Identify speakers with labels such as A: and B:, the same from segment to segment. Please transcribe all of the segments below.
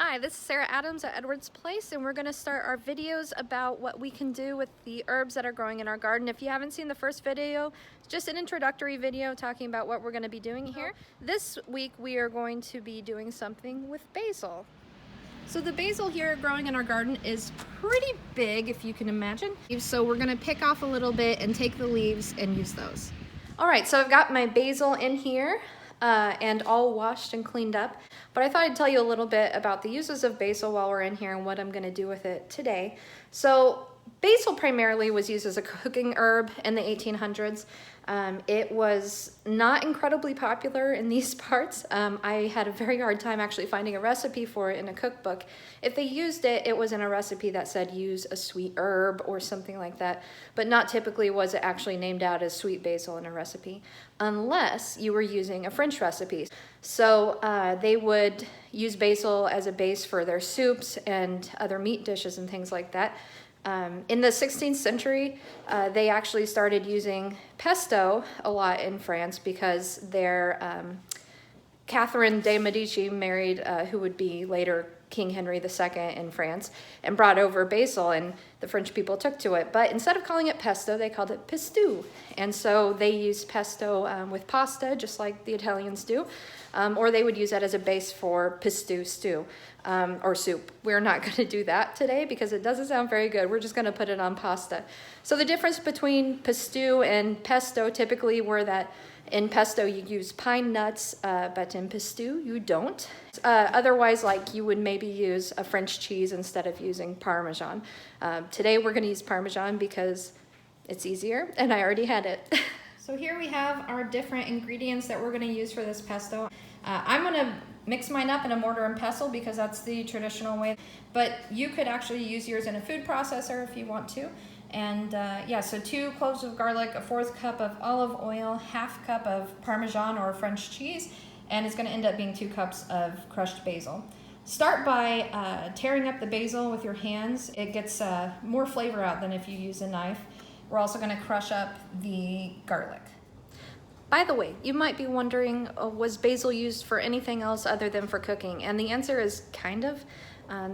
A: Hi, this is Sarah Adams at Edwards Place, and we're going to start our videos about what we can do with the herbs that are growing in our garden. If you haven't seen the first video, it's just an introductory video talking about what we're going to be doing here. This week we are going to be doing something with basil. So the basil here growing in our garden is pretty big, if you can imagine. So we're going to pick off a little bit and take the leaves and use those. All right, so I've got my basil in here. And all washed and cleaned up. But I thought I'd tell you a little bit about the uses of basil while we're in here and what I'm going to do with it today. So basil primarily was used as a cooking herb in the 1800s. It was not incredibly popular in these parts. I had a very hard time actually finding a recipe for it in a cookbook. If they used it, it was in a recipe that said use a sweet herb or something like that, but not typically was it actually named out as sweet basil in a recipe, unless you were using a French recipe. So they would use basil as a base for their soups and other meat dishes and things like that. In the 16th century, they actually started using pesto a lot in France because their Catherine de' Medici married who would be later King Henry II in France and brought over basil, and the French people took to it. But instead of calling it pesto, they called it pistou. And so they used pesto with pasta, just like the Italians do, or they would use that as a base for pistou stew or soup. We're not going to do that today because it doesn't sound very good. We're just going to put it on pasta. So the difference between pistou and pesto typically were that in pesto you use pine nuts, but in pistou you don't. Otherwise, like you would maybe use a French cheese instead of using Parmesan. Today we're going to use Parmesan because it's easier and I already had it. So here we have our different ingredients that we're going to use for this pesto. I'm going to mix mine up in a mortar and pestle because that's the traditional way, but you could actually use yours in a food processor if you want to. And yeah, so 2 cloves of garlic, a 1/4 cup of olive oil, 1/2 cup of Parmesan or French cheese, and it's going to end up being 2 cups of crushed basil. Start by tearing up the basil with your hands. It gets more flavor out than if you use a knife. We're also going to crush up the garlic. By the way, you might be wondering, was basil used for anything else other than for cooking? And the answer is kind of.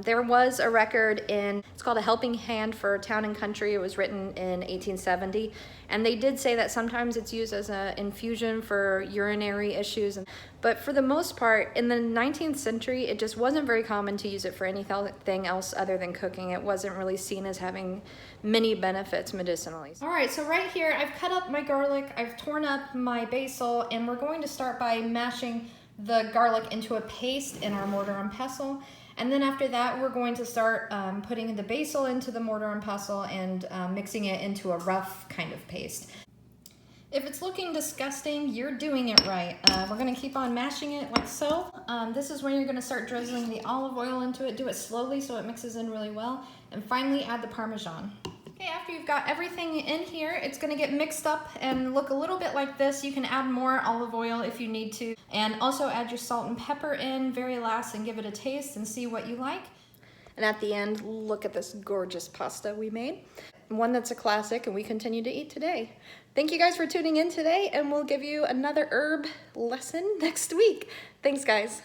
A: There was a record it's called A Helping Hand for Town and Country. It was written in 1870. And they did say that sometimes it's used as an infusion for urinary issues. But for the most part, in the 19th century, it just wasn't very common to use it for anything else other than cooking. It wasn't really seen as having many benefits medicinally. All right, so right here, I've cut up my garlic, I've torn up my basil, and we're going to start by mashing the garlic into a paste in our mortar and pestle. And then after that, we're going to start putting the basil into the mortar and pestle and mixing it into a rough kind of paste. If it's looking disgusting, you're doing it right. We're going to keep on mashing it like so. This is when you're going to start drizzling the olive oil into it. Do it slowly so it mixes in really well. And finally, add the Parmesan. Okay, after you've got everything in here, it's going to get mixed up and look a little bit like this. You can add more olive oil if you need to, and also add your salt and pepper in very last and give it a taste and see what you like. And at the end, look at this gorgeous pasta we made. One that's a classic and we continue to eat today. Thank you guys for tuning in today, and we'll give you another herb lesson next week. Thanks, guys.